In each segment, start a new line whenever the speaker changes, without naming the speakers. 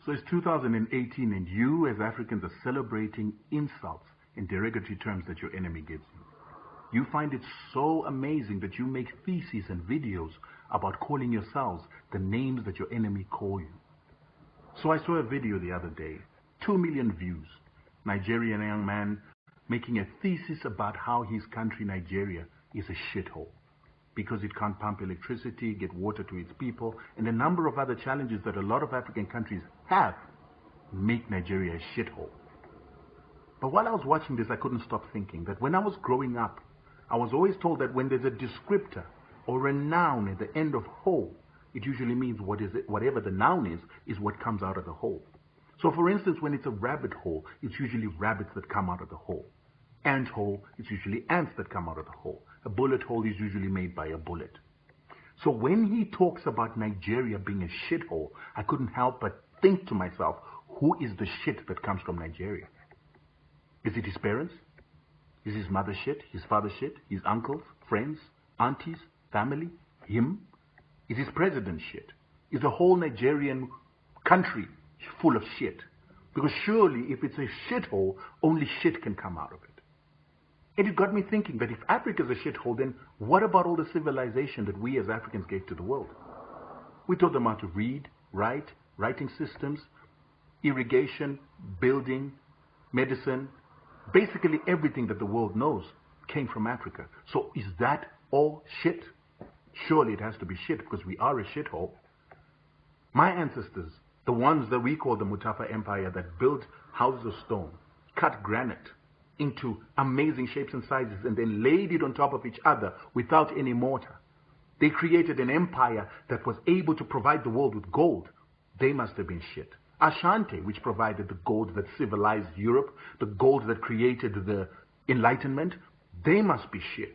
So it's 2018 and you as Africans are celebrating insults and derogatory terms that your enemy gives you. You find it so amazing that you make theses and videos about calling yourselves the names that your enemy call you. So I saw a video the other day, 2 million views. Nigerian young man making a thesis about how his country, Nigeria, is a shithole because it can't pump electricity, get water to its people, and a number of other challenges that a lot of African countries have make Nigeria a shithole. But while I was watching this, I couldn't stop thinking that when I was growing up, I was always told that when there's a descriptor or a noun at the end of whole, it usually means whatever the noun is what comes out of the hole. So for instance, when it's a rabbit hole, it's usually rabbits that come out of the hole. Ant hole, it's usually ants that come out of the hole. A bullet hole is usually made by a bullet. So when he talks about Nigeria being a shithole, I couldn't help but think to myself, who is the shit that comes from Nigeria? Is it his parents? Is his mother shit? His father shit? His uncles? Friends? Aunties? Family? Him? Is his president shit? Is the whole Nigerian country full of shit? Because surely if it's a shithole, only shit can come out of it. And it got me thinking that if Africa is a shithole, then what about all the civilization that we as Africans gave to the world? We taught them how to read, write, writing systems, irrigation, building, medicine. Basically everything that the world knows came from Africa. So is that all shit? Surely it has to be shit because we are a shithole. My ancestors, the ones that we call the Mutafa Empire that built houses of stone, cut granite into amazing shapes and sizes and then laid it on top of each other without any mortar. They created an empire that was able to provide the world with gold. They must have been shit. Ashanti, which provided the gold that civilized Europe, the gold that created the Enlightenment, they must be shit.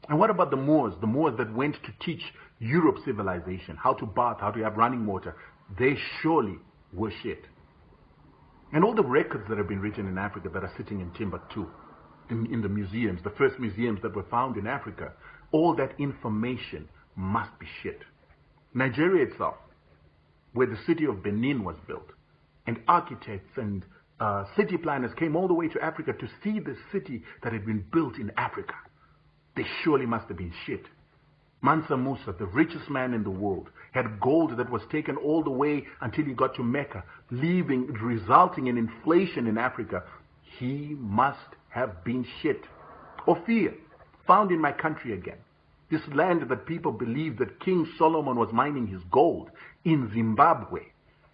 And what about the Moors that went to teach Europe civilization, how to bath, how to have running water? They surely were shit. And all the records that have been written in Africa that are sitting in Timbuktu, in the museums, the first museums that were found in Africa, all that information must be shit. Nigeria itself, where the city of Benin was built, and architects and city planners came all the way to Africa to see the city that had been built in Africa. They surely must have been shit. Mansa Musa, the richest man in the world, had gold that was taken all the way until he got to Mecca, resulting in inflation in Africa. He must have been shit. Ophir, found in my country again. This land that people believe that King Solomon was mining his gold in Zimbabwe,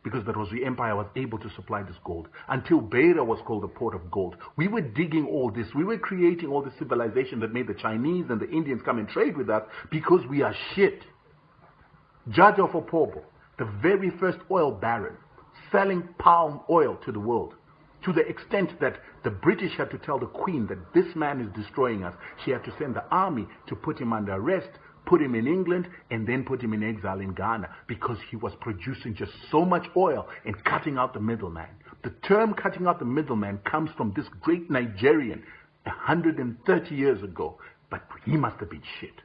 because that was the empire was able to supply this gold, until Beira was called the port of gold. We were digging all this. We were creating all this civilization that made the Chinese and the Indians come and trade with us because we are shit. Judge of Opobo, the very first oil baron, selling palm oil to the world, to the extent that the British had to tell the Queen that this man is destroying us. She had to send the army to put him under arrest, put him in England, and then put him in exile in Ghana because he was producing just so much oil and cutting out the middleman. The term cutting out the middleman comes from this great Nigerian 130 years ago, but he must have been shit.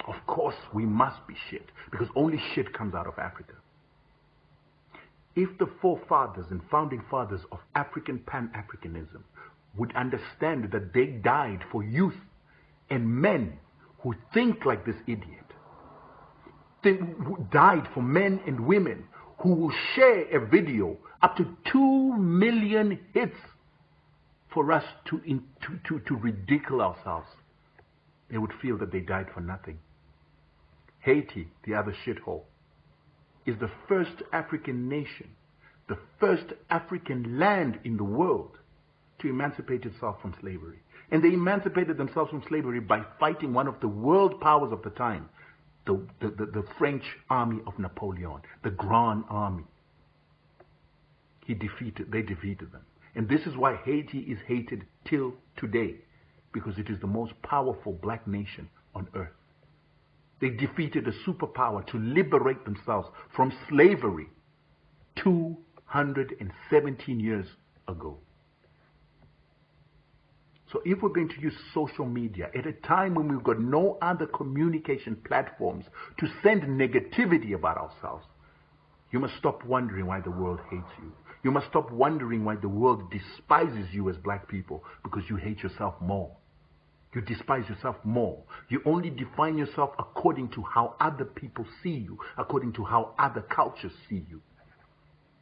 Of course, we must be shit because only shit comes out of Africa. If the forefathers and founding fathers of African Pan-Africanism would understand that they died for youth and men who think like this idiot, they died for men and women who will share a video up to 2 million hits for us to ridicule ourselves, they would feel that they died for nothing. Haiti, the other shithole, is the first African nation, the first African land in the world to emancipate itself from slavery. And they emancipated themselves from slavery by fighting one of the world powers of the time, the French army of Napoleon, the Grand Army. They defeated them. And this is why Haiti is hated till today, because it is the most powerful black nation on earth. They defeated a superpower to liberate themselves from slavery 217 years ago. So if we're going to use social media at a time when we've got no other communication platforms to send negativity about ourselves, You must stop wondering why the world hates you. You must stop wondering why the world despises you as black people, because you hate yourself more. You despise yourself more. You only define yourself according to how other people see you, according to how other cultures see you.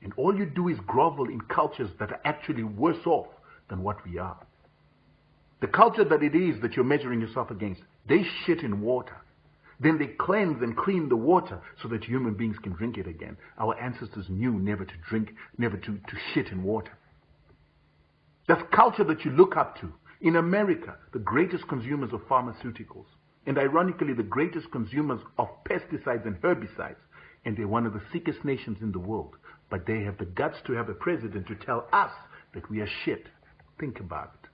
And all you do is grovel in cultures that are actually worse off than what we are. The culture that it is that you're measuring yourself against, they shit in water. Then they cleanse and clean the water so that human beings can drink it again. Our ancestors knew never to drink, never to shit in water. That's culture that you look up to. In America, the greatest consumers of pharmaceuticals, and ironically the greatest consumers of pesticides and herbicides, and they're one of the sickest nations in the world. But they have the guts to have a president to tell us that we are shit. Think about it.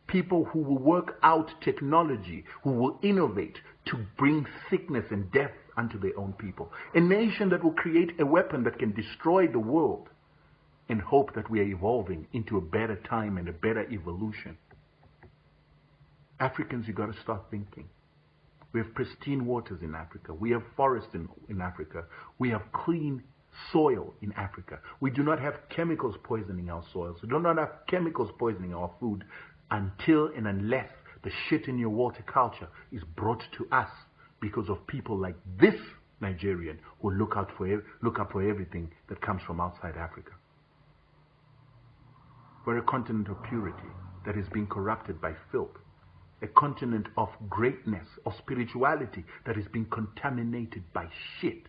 People who will work out technology, who will innovate to bring sickness and death unto their own people. A nation that will create a weapon that can destroy the world and hope that we are evolving into a better time and a better evolution. Africans, you got to start thinking. We have pristine waters in Africa. We have forests in Africa. We have clean soil in Africa. We do not have chemicals poisoning our soils. We do not have chemicals poisoning our food until and unless the shit in your water culture is brought to us because of people like this Nigerian who look up for everything that comes from outside Africa. We're a continent of purity that is being corrupted by filth. A continent of greatness, of spirituality that is being contaminated by shit.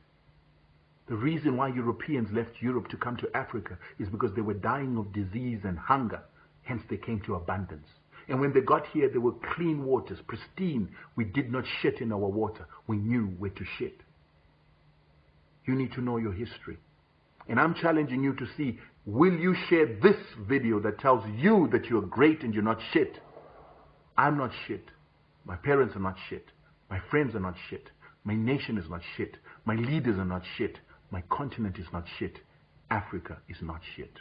The reason why Europeans left Europe to come to Africa is because they were dying of disease and hunger. Hence they came to abundance. And when they got here, there were clean waters, pristine. We did not shit in our water. We knew where to shit. You need to know your history. And I'm challenging you to see, will you share this video that tells you that you're great and you're not shit? I'm not shit. My parents are not shit. My friends are not shit. My nation is not shit. My leaders are not shit. My continent is not shit. Africa is not shit.